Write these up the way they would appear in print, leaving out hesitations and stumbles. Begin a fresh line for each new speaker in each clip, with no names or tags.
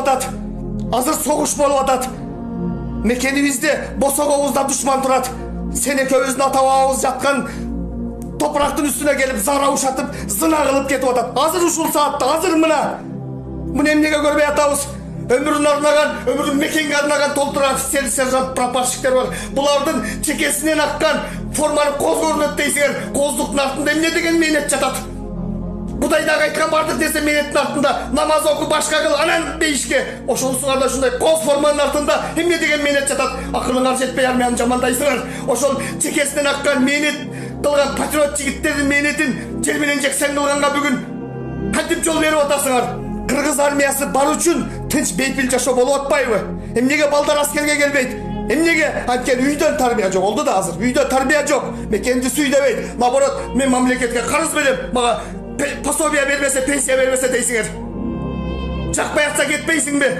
атат. Азыр согуш болуп атат. Мекенибизде босогобузда душман турат. Сен экөөбүздүн ата бабабыз жаткан топурактын үстүнө келип зара ушатып, зына кылып кетип атат. Азыр ушул саатта, азыр мына. Муну эмнеге көрбөй атабыз? Ömrün arnağan, ömrün mekenге arnağan толтура офицер, сержант, прапорщиктер бар. Булардын чекесинен аккан форманы коз көрүнөт дейсиңер. Коздуктун артында эмне деген мээнет жатат? Будайдагы айткан бардык десе мээнеттин артында намаз оку, башка кыл, анан бейишке. Ошонусуңар да ушундай коз форманын артында эмне деген мээнет жатат? Акылыңар жетпей армияны жамандайсыңар. Ошол чекесинен аккан мээнет кылган патриот жигиттердин мээнетин жер менен жексен кылганга бүгүн кантип жол берип атасыңар? Кыргыз армиясы бар үчүн тынч бейпил жашоо болуп атпайбы? Эмнеге балдар аскерге келбейт? Эмнеге? Анткени үйдөн тарбия жок болду да азыр. Үйдө тарбия жок. Мекенди сүйдөбөйт. Наоборот, мен мамлекетке карыз берем. Мага пособие бербесе, пенсия бербесе дейсиңер. Жакпай атса кетпейсиңби?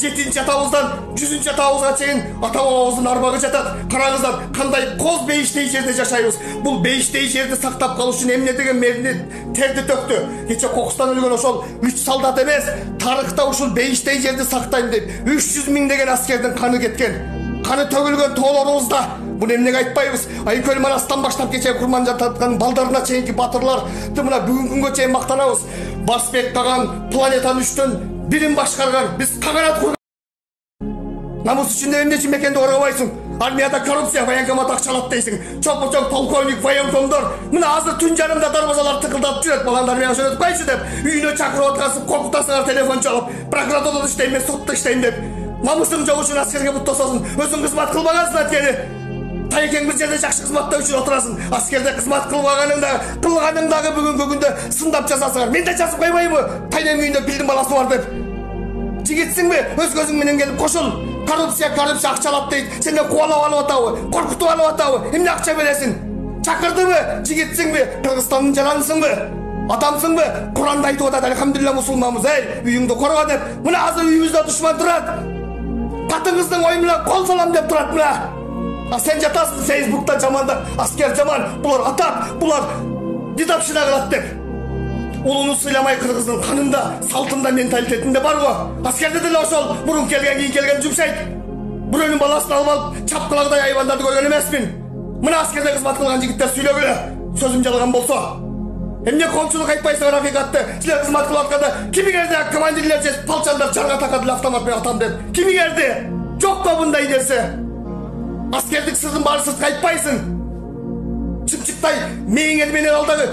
7-нчи атабыздан 100-нчи атабызга чейин ата бабабыздын арбагы жатат. Караңыздар, кандай коз бейиштей жерде жашайбыз. Бул бейиштей жерди сактап калуу үчүн эмне деген мерни терди төктү. Кече кокустан өлгөн ошол 3 солдат эмес, тарыхта ушул бейиштей жерди сактайм деп 300 миң деген аскердин каны кеткен. Каны төгүлгөн тоолорубузда. Буну эмнеге айтпайбыз? Айкөл Манастан баштап кече курман жататкан балдарына чейинки батырларды мына бүгүнкү күнгө чейин мактанабыз. Барсбек Каган планетанын 3төн бирин башкарган. Биз каганат курган. Намус үчүн эмне үчүн мекенди коргобойсуң? Армияда коррупция, военкомат акчалат дейсиң. Чоп-чоп полковник, военкомдор мына азыр түн жарымда дарбазалар тыкылдап жүрөт. Баландар менен жөнөтүп койчу деп үйүнө чакырып аткансып коркутасыңар телефон чалып. Прокуратурада иштейм, мен сотто иштейм деп. Намусуң жок үчүн аскерге бут тососуң. Өзүң кызмат кылбагансың анткени. Тайекең бир жерде жакшы кызматта үчүн отурасың. Аскерде кызмат кылганыңдагы бүгүнкү күндө сындап жазасыңар. Мен да жазып койбойбу? Тайнең үйүндө билдин баласы бар деп. Жигитсиңби? Өз көзүң менен келип кошул. Коррупция акчалат дейт. Сени кубалап алып атабы? Коркутуп алып атабы? Эмне акча бересиң? Чакырдыбы? Жигитсиңби? Кыргызстандын жаранысыңбы? Адамсыңбы? Куранда айтып атат, алхамдулилла мусулманбыз, үйүңдү корго деп. Мына азыр үйүбүздө душман турат. Катыңыздын ой менен кол салам деп турат мына. А сен жатасың Фейсбукта жамандап, аскер жаман, булар атат, булар дедовщина кылат деп. Улуну сыйламай кыргыздын канында, салтында, менталитетинде бар го. Аскерде деле ошол мурун келген, кийин келген жумшайт. Бирөөнүн баласын алып алып, чапкылагдай айбандарды көргөн эмесмин. Мына аскерде кызмат кылган жигиттер сүйлөгүлө. Сөзүм жалган болсо. Эмне коомчулук айтпайсыңар акыйкатты? Силер кызмат кылып атканда кимигерде командирлер же палчандар жарга такадылар автомат менен атам деп. Кимигерде? Жокко мындай нерсе. Аскердик сырдын баары сыртка айтпайсың. Чыпчыктай мээңер менен алдагы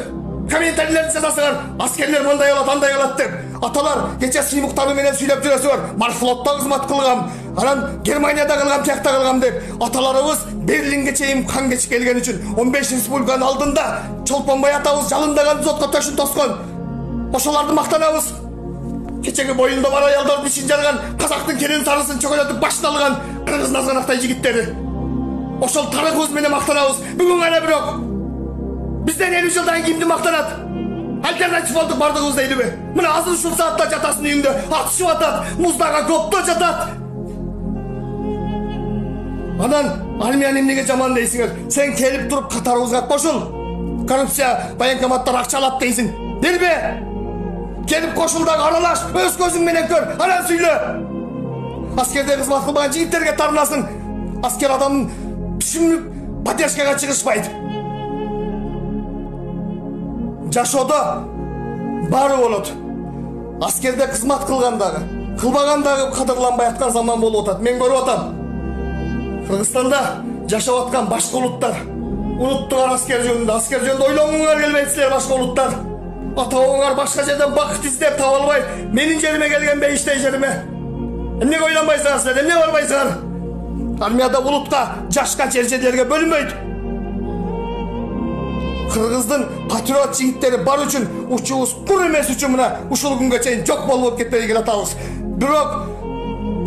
комментарийлерди жазасыңар. Аскерлер мындай кылат, андай кылат деп. Аталар кече сыймыктары менен сүйлөп жүрөсүңөр. Марфлотто кызмат кылгам, анан Германияда кылгам, тиякта кылгам деп. Аталарыбыз Берлинге чейин кан кечип келген үчүн 15 республиканын алдында Чолпонбай атабыз жалындаган зотко төшүн тоскон. Ошолорду мактанабыз. Кечеги боюнда бар аялдарды ишин жарган, казактын келин сарысын чөгөлөтүп башын алган кыргыз назганактай жигиттери. Ошол тарыхыбыз менен мактанабыз. Бүгүн гана бирок бизден 50 жылдан кимди мактанат? Альтернатив болдук бардыгыбыз дейдиби? Мына азыр ушул саатта жатасың үйүңдө, атышып атат, муздага көптө жатат. Анан армияны эмнеге жаман дейсиңер? Сен келип туруп катарыбызга кошул. Коррупция, военкоматтар акча алат дейсиң. Бербе? Келип кошулдагы аралаш, өз көзүң менен көр, анан сүйлө. Аскерде кызмат кылбаган жигиттерге тарынасың. Аскер адамын түшүнүп поддержкага чыгышпайт. Жашоодо баары болот. Аскерде кызмат кылгандагы, кылбагандагы кадырланбай аткан заман болуп атат. Мен көрүп атам. Кыргызстанда жашап аткан башка улуттар унуттугар аскер жөнүндө. Аскер жөнүндө ойлонгуңар келбейт силер башка улуттар. Ата-бабаңар башка жерден бакыт издеп таба албай, менин жериме келген бейиштей жериме. Эмнеге ойлонбайсыңар силер? Эмне барбайсыңар? Армияда улутка, жашка, жер-жерлерге бөлүнбөйт. Кыргыздын патриот жигиттери бар үчүн учубуз кур эмес үчүн мына ушул күнгө чейин жок болуп кетпей келатабыз. Бирок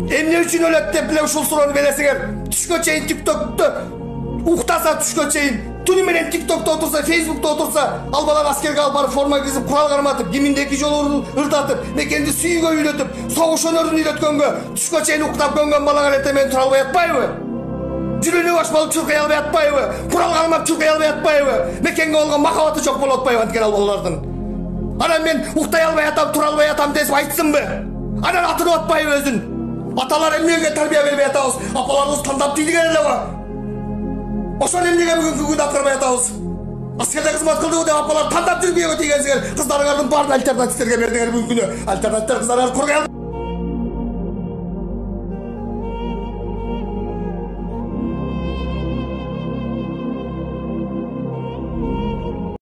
эмне үчүн өлөт деп эле ушул суроону бересиңер. Түшкө чейин TikTok'то уктаса, түшкө чейин түнү менен TikTok'то отурса, Facebook'то отурса, ал баланы аскерге алып барып форма кийип, курал карматып, киминде 2 жолу ырдатып, мекенди сүйгө үйлөтүп, согуш өнөрүн үйрөткөнгө, түшкө чейин уктап көнгөн балаңар эртең тура албай атпайбы? Жүрөнү баш болуп чуркай албай атпайбы? Курал кармап чуркай албай атпайбы? Мекенге болгон махабаты жок болуп атпайбы анткени ал балалардын? Анан мен уктай албай атам, тура албай атам десип айтсынбы? Анан атын атпайбы өзүн. Аталар эмнеге тарбия бербей атабыз? Апаларыбыз тандап тийдиген элеби? Ошол эмнеге бүгүнкү күндө аткарбай атабыз? Аскерде кызмат кылдыбы деп апалар тандап жүрбөйбү тийгенсиңер? Кыздарыңардын баарын альтернативтерге бердиңер бүгүнкү күнү. Альтернативтер кыздарыңар курган.